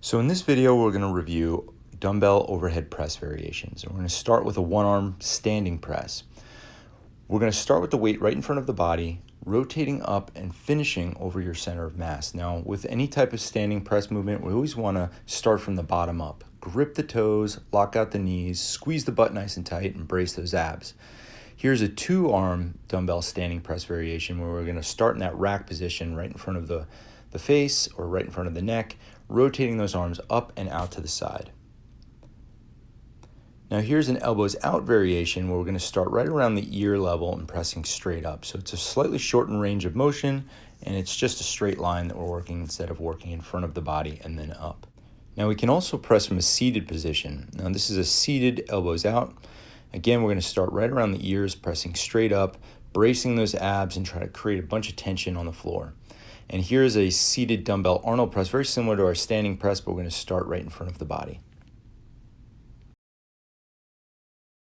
So in this video, we're going to review dumbbell overhead press variations. And we're going to start with a one-arm standing press. We're going to start with the weight right in front of the body, rotating up and finishing over your center of mass. Now, with any type of standing press movement, we always want to start from the bottom up. Grip the toes, lock out the knees, squeeze the butt nice and tight, and brace those abs. Here's a two-arm dumbbell standing press variation where we're going to start in that rack position right in front of the face or right in front of the neck, rotating those arms up and out to the side. Now here's an elbows out variation where we're going to start right around the ear level and pressing straight up. So it's a slightly shortened range of motion, and it's just a straight line that we're working instead of working in front of the body and then up. Now we can also press from a seated position. Now this is a seated elbows out. Again, we're going to start right around the ears, pressing straight up, bracing those abs and try to create a bunch of tension on the floor. And here's a seated dumbbell Arnold press, very similar to our standing press, but we're going to start right in front of the body.